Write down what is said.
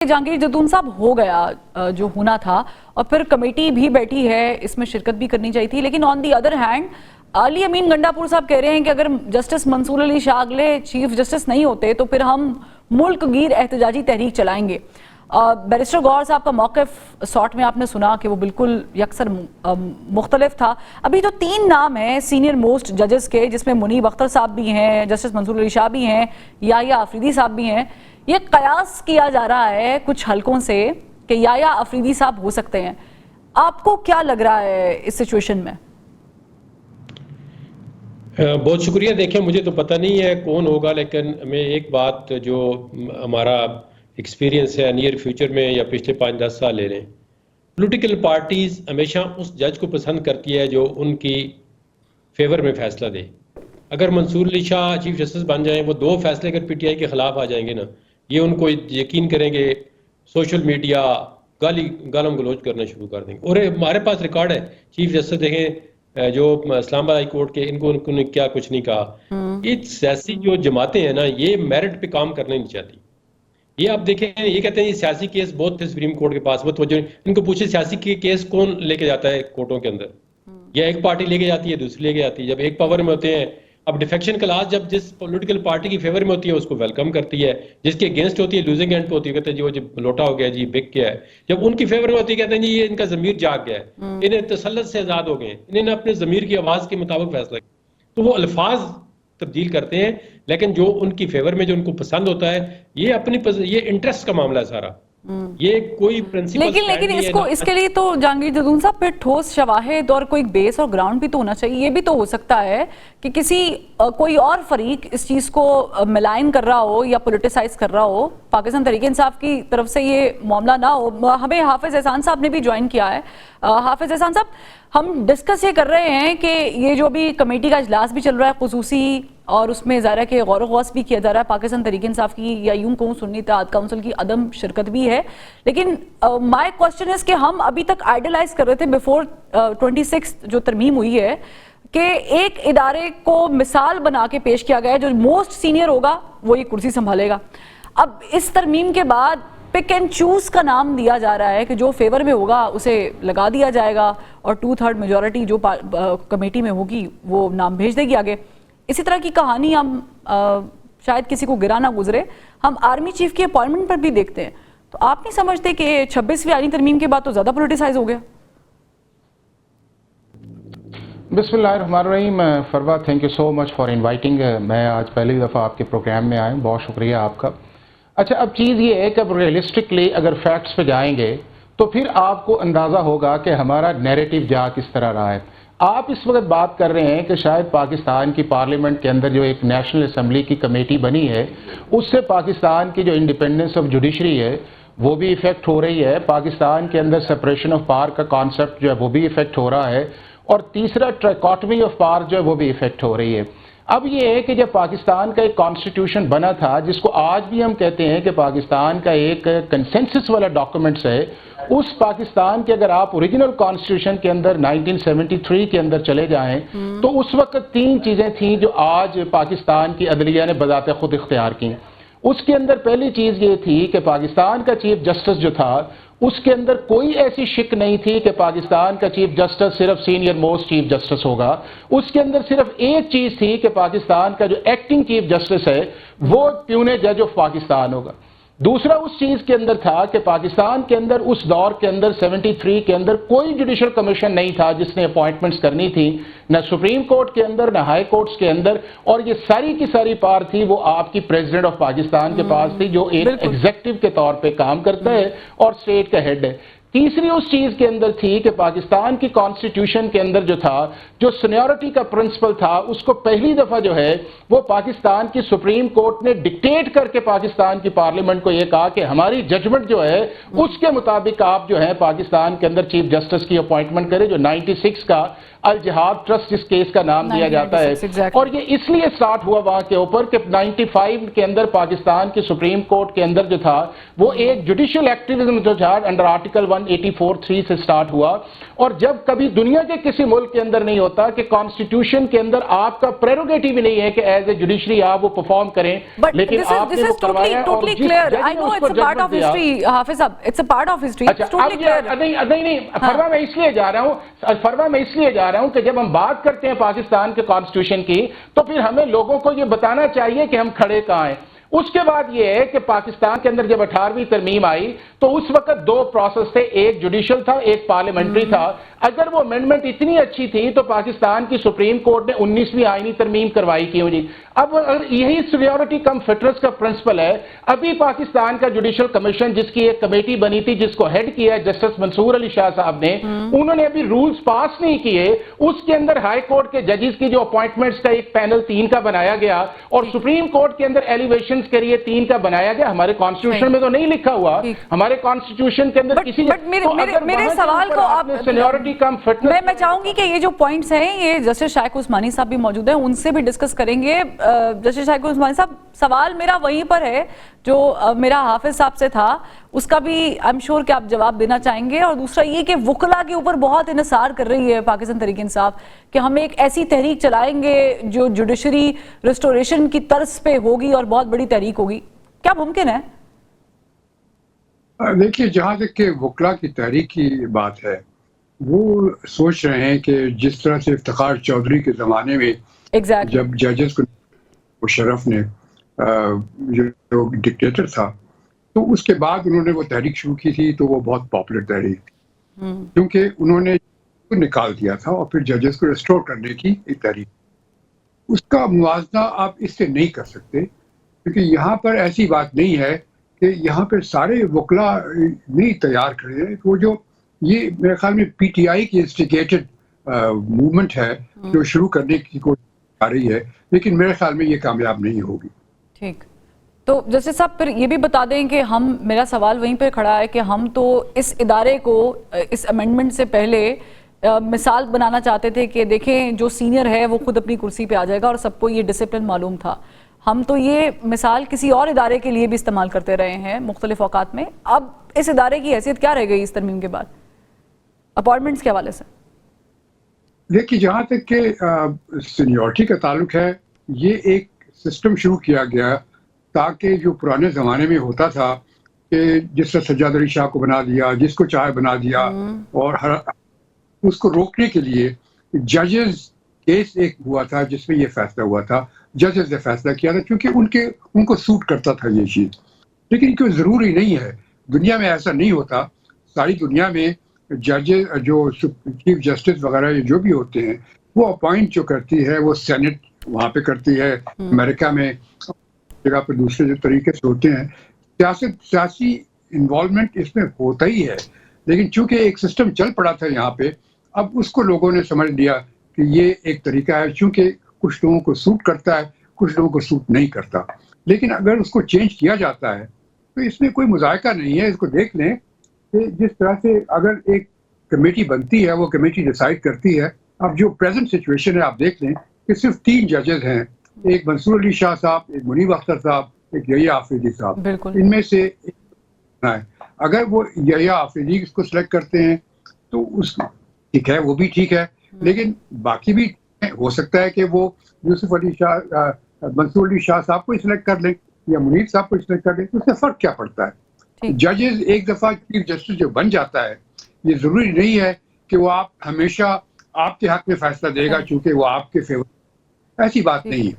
जहांगीर जदून साहब हो गया जो होना था और फिर कमेटी भी बैठी है, इसमें शिरकत भी करनी चाहिए थी। लेकिन on the other hand Ali Amin Gandapur साहब कह रहे हैं कि अगर जस्टिस मंसूर अली शाह अगले चीफ जस्टिस नहीं होते तो फिर हम मुल्क गिर एहतजाजी तहरीक चलाएंगे। बैरिस्टर गौहर साहब का मौक़िफ़ शॉर्ट में आपने सुना कि वो बिल्कुल यकसर मुख्तलिफ था। अभी जो 3 नाम हैं सीनियर मोस्ट जजेस के, जिसमें मुनीब अख्तर साहब भी हैं, जस्टिस मंसूर अली शाह भी हैं, याया अफरीदी साहब भी हैं, ये कयास किया जा रहा है कुछ हलकों से कि याया अफरीदी साहब हो सकते हैं। आपको क्या लग रहा है इस सिचुएशन में? बहुत शुक्रिया। देखें, मुझे तो पता नहीं है कौन होगा, लेकिन मैं एक बात जो हमारा एक्सपीरियंस है नियर फ्यूचर में या पिछले 5-10 साल ले लें, पॉलिटिकल पार्टीज हमेशा उस जज को पसंद करती है जो उनकी फेवर में फैसला दे। अगर मंसूर अली शाह चीफ जस्टिस बन जाएं, वो 2 फैसले अगर पीटीआई के खिलाफ आ जाएंगे ना, ये उनको यकीन करेंगे सोशल मीडिया गालम गलोच करना शुरू कर देंगे। और हमारे पास रिकॉर्ड है, चीफ जस्टिस देखें जो इस्लामाबाद हाई कोर्ट के, इनको क्या कुछ नहीं कहा। ये सियासी जो जमातें हैं ना, ये मेरिट पे काम करना नहीं चाहती। ये आप देखें, ये कहते हैं ये सियासी केस बहुत थे सुप्रीम कोर्ट के पास, बहुत इनको पूछे सियासी केस कौन लेके जाता है कोर्टों के अंदर? या एक पार्टी लेके जाती है, दूसरी लेके जाती है। जब एक पावर में होते हैं, अब डिफेक्शन क्लास जब जिस पॉलिटिकल पार्टी की फेवर में होती है उसको वेलकम करती है, जिसके अगेंस्ट होती है लूजिंग एंड पे होती है, कहते हैं जी वो लोटा हो गया जी, बिक गया है। जब उनकी फेवर में होती है कहते हैं जी ये इनका जमीर जाग गया है, इन्हें तसल्लुत से आजाद हो गए, इन्होंने अपने जमीर की आवाज के मुताबिक फैसला किया। तो वो अल्फाज तब्दील करते हैं, लेकिन जो उनकी फेवर में जो उनको पसंद होता है, ये अपनी ये इंटरेस्ट का मामला है सारा। ये कोई प्रिंसिपल लेकिन इसको इसके लिए तो जहांगीर जदून साहब फिर ठोस शवाहिद और कोई बेस और ग्राउंड भी तो होना चाहिए। ये भी तो हो सकता है कि कोई और फरीक इस चीज को मिलाइन कर रहा हो या पॉलिटिसाइज कर रहा हो, पाकिस्तान तहरीक इंसाफ की तरफ से ये मामला ना हो। हमें हाफिज एहसान साहब ने भी ज्वाइन किया है। हाफिज एहसान साहब, हम डिस्कस ये कर रहे हैं कि ये जो भी कमेटी का इजलास भी चल रहा है खुसूसी, और उसमें ज़ाहिर है कि गौर गौस भी किया जा रहा है पाकिस्तान तहरीक इंसाफ की, या यूं कहूँ सुन्नी इत्तेहाद काउंसिल की अदम शिरकत भी है। लेकिन माय क्वेश्चन इज कि हम अभी तक आइडलाइज कर रहे थे बिफोर 26 जो तरमीम हुई है कि एक इदारे को मिसाल बना के पेश किया गया है, जो मोस्ट सीनियर होगा वो ये कुर्सी संभालेगा। अब इस तरमीम के बाद पिक एंड चूज का नाम दिया जा रहा है कि जो फेवर में होगा उसे लगा दिया जाएगा और 2/3 मेजॉरिटी जो कमेटी में होगी वो नाम भेज देगी आगे। इसी तरह की कहानी हम शायद किसी को गिरा ना गुजरे, हम आर्मी चीफ की अपॉइंटमेंट पर भी देखते हैं। तो आप नहीं समझते कि 26वीं आईनी तरमीम के बाद तो ज्यादा पॉलिटिसाइज हो गया? बिस्मिल्लाहिर्रहमानिर्रहीम। Farwa, thank you so much for inviting. मैं आज पहली दफ़ा आपके प्रोग्राम में आया हूँ, बहुत शुक्रिया आपका। अच्छा, अब चीज़ ये है कि अब रियलिस्टिकली अगर फैक्ट्स पे जाएंगे तो फिर आपको अंदाज़ा होगा कि हमारा नैरेटिव जा किस तरह रहा है। आप इस वक्त बात कर रहे हैं कि शायद पाकिस्तान की पार्लियामेंट के अंदर जो एक नेशनल असम्बली की कमेटी बनी है, उससे पाकिस्तान की जो इंडिपेंडेंस ऑफ जुडिशरी है वो भी इफ़ेक्ट हो रही है। पाकिस्तान के अंदर सेपरेशन ऑफ पावर का कॉन्सेप्ट जो है वो भी इफ़ेक्ट हो रहा है, और तीसरा ट्राइकॉटमी ऑफ पावर जो है वो भी इफ़ेक्ट हो रही है। अब ये है कि जब पाकिस्तान का एक कॉन्स्टिट्यूशन बना था, जिसको आज भी हम कहते हैं कि पाकिस्तान का एक कंसेंसस वाला डॉक्यूमेंट्स है, उस पाकिस्तान के अगर आप ओरिजिनल कॉन्स्टिट्यूशन के अंदर 1973 के अंदर चले जाएं तो उस वक्त 3 चीज़ें थीं जो आज पाकिस्तान की अदलिया ने बजाते खुद इख्तियार की। उसके अंदर पहली चीज़ ये थी कि पाकिस्तान का चीफ जस्टिस जो था उसके अंदर कोई ऐसी शिक नहीं थी कि पाकिस्तान का चीफ जस्टिस सिर्फ सीनियर मोस्ट चीफ जस्टिस होगा। उसके अंदर सिर्फ एक चीज़ थी कि पाकिस्तान का जो एक्टिंग चीफ जस्टिस है वो प्यूने जज ऑफ पाकिस्तान होगा। दूसरा उस चीज़ के अंदर था कि पाकिस्तान के अंदर उस दौर के अंदर 73 के अंदर कोई जुडिशल कमीशन नहीं था जिसने अपॉइंटमेंट्स करनी थी, न सुप्रीम कोर्ट के अंदर न हाई कोर्ट्स के अंदर, और ये सारी की सारी पावर थी वो आपकी प्रेसिडेंट ऑफ पाकिस्तान के पास थी, जो एक एग्जेक्टिव के तौर पे काम करता है और स्टेट का हेड है। तीसरी उस चीज़ के अंदर थी कि पाकिस्तान की कॉन्स्टिट्यूशन के अंदर जो था, जो सीनियरिटी का प्रिंसिपल था, उसको पहली दफ़ा जो है वो पाकिस्तान की सुप्रीम कोर्ट ने डिक्टेट करके पाकिस्तान की पार्लियामेंट को ये कहा कि हमारी जजमेंट जो है उसके मुताबिक आप जो है पाकिस्तान के अंदर चीफ जस्टिस की अपॉइंटमेंट करें, जो 96 का अल जिहाद ट्रस्ट जिस केस का नाम दिया जाता है। 1996 exactly. और ये इसलिए स्टार्ट हुआ वहां के ऊपर कि 95 के अंदर पाकिस्तान की सुप्रीम कोर्ट के अंदर जो था वो एक जुडिशियल एक्टिविज्म जो था अंडर आर्टिकल 184(3) से स्टार्ट हुआ। और जब कभी दुनिया के किसी मुल्क के अंदर नहीं होता कि कॉन्स्टिट्यूशन के अंदर आपका प्रेरोगेटिव ही नहीं है कि एज ए जुडिशरी आप वो परफॉर्म करें, But लेकिन this is आपने वो करवाया। totally clear. I know it's a part of history, Hafiz साहब. It's a part of history. अच्छा, It's totally clear. नहीं, फरवा मैं इसलिए जा रहा हूं कि जब हम बात करते हैं पाकिस्तान के कॉन्स्टिट्यूशन की तो फिर हमें लोगों को ये बताना चाहिए कि हम खड़े कहां हैं। उसके बाद यह है कि पाकिस्तान के अंदर जब 18वीं तरमीम आई तो उस वक्त दो प्रोसेस थे, एक जुडिशियल था, एक पार्लियामेंट्री था। अगर वो अमेंडमेंट इतनी अच्छी थी तो पाकिस्तान की सुप्रीम कोर्ट ने 19वीं आईनी तरमीम करवाई क्यों जी? अब यही सीनियरिटी कम फिटनेस का प्रिंसिपल है। अभी पाकिस्तान का जुडिशियल कमीशन जिसकी एक कमेटी बनी थी जिसको हेड किया है जस्टिस मंसूर अली शाह साहब ने, उन्होंने अभी रूल्स पास नहीं किए। उसके अंदर हाई कोर्ट के जजेस की जो अपॉइंटमेंट्स का एक पैनल 3 का बनाया गया और सुप्रीम कोर्ट के अंदर एलिवेशन के लिए 3 का बनाया गया। हमारे कॉन्स्टिट्यूशन में तो नहीं लिखा हुआ, हमारे कॉन्स्टिट्यूशन के अंदर किसी मेरे सवाल को आप सीनियरिटी कम फिटनेस मैं चाहूंगी कि ये जो पॉइंट्स हैं ये जस्टिस शाइक उस्मानी साहब भी मौजूद हैं, उनसे भी डिस्कस करेंगे। जस्टिस शाइक उस्मानी साहब, सवाल मेरा वहीं पर है जो मेरा हाफिज साहब से था, उसका भी आई एम श्योर कि आप जवाब देना चाहेंगे। और दूसरा ये कि वुकला के ऊपर बहुत इन्हिसार कर रही है पाकिस्तान तहरीक इंसाफ कि हम एक ऐसी तहरीक चलाएंगे जो जुडिशरी रिस्टोरेशन की तर्ज पे होगी और बहुत बड़ी तहरीक होगी, क्या मुमकिन है? देखिए, जहाँ तक के वुकला की तहरीक की बात है, वो सोच रहे हैं कि जिस तरह से इफ्तिखार चौधरी के ज़माने में जब जजेस को मुशर्रफ ने जो डिक्टेटर था तो उसके बाद उन्होंने वो तहरीक शुरू की थी, तो वो बहुत पॉपुलर तहरीक थी क्योंकि उन्होंने निकाल दिया था और फिर जजेस को रिस्टोर करने की एक तहरीक। उसका मुवाजना आप इससे नहीं कर सकते क्योंकि यहाँ पर ऐसी बात नहीं है कि यहाँ पर सारे वकला नहीं तैयार करे हैं। वो जो ये मेरे ख्याल में पीटीआई की इंस्टिगेटेड मूवमेंट है जो शुरू करने की कोशिश आ रही है, लेकिन मेरे ख्याल में ये कामयाब नहीं होगी। ठीक, तो जस्टिस साहब फिर ये भी बता दें कि मेरा सवाल वहीं पे खड़ा है कि हम तो इस इदारे को इस अमेंडमेंट से पहले मिसाल बनाना चाहते थे कि देखें जो सीनियर है वो खुद अपनी कुर्सी पे आ जाएगा और सबको ये डिसिप्लिन मालूम था। हम तो ये मिसाल किसी और इदारे के लिए भी इस्तेमाल करते रहे हैं मुख्तलिफ औकात में। अब इस इदारे की हैसियत क्या रह गई इस तरमीम के बाद अपॉइंटमेंट्स के हवाले से? देखिए, जहाँ तक के सीनियरिटी का ताल्लुक है, ये एक सिस्टम शुरू किया गया ताकि जो पुराने ज़माने में होता था कि जिस तरह सज्जाद अली शाह को बना दिया, जिसको चाहे बना दिया, और उसको रोकने के लिए जजेस केस एक हुआ था जिसमें ये फैसला हुआ था, जजेस ने फैसला किया था क्योंकि उनको सूट करता था ये चीज़। लेकिन क्यों ज़रूरी नहीं है, दुनिया में ऐसा नहीं होता। सारी दुनिया में जजेस जो चीफ जस्टिस वगैरह जो भी होते हैं वो अपॉइंट जो करती है वो सेनेट वहाँ पे करती है। अमेरिका में जगह पर दूसरे जो तरीके से होते हैं, सियासी इन्वॉल्वमेंट इसमें होता ही है। लेकिन चूंकि एक सिस्टम चल पड़ा था यहाँ पे, अब उसको लोगों ने समझ लिया कि ये एक तरीका है, चूंकि कुछ लोगों को सूट करता है, कुछ लोगों को सूट नहीं करता। लेकिन अगर उसको चेंज किया जाता है तो इसमें कोई मुज़ायका नहीं है। इसको देख लें कि जिस तरह से अगर एक कमेटी बनती है, वो कमेटी डिसाइड करती है। अब जो प्रेजेंट सिचुएशन है आप देख लें कि सिर्फ 3 जजेस हैं, एक मंसूर अली शाह साहब, एक मुनीब अख्तर साहब, एक यहिया आफरीदी साहब। इनमें से एक अगर वो यहिया आफरीदी को सिलेक्ट करते हैं तो उस ठीक है, वो भी ठीक है, लेकिन बाकी भी हो सकता है कि वो यूसुफ अली शाह, मंसूर अली शाह साहब को सिलेक्ट कर लें या मुनीब साहब को सिलेक्ट कर लें, तो उससे फर्क क्या पड़ता है? जजेस एक दफा चीफ जस्टिस जो बन जाता है, ये जरूरी नहीं है कि वो आप हमेशा आपके हक में फैसला देगा चूंकि वो आपके फेवर, ऐसी बात नहीं है।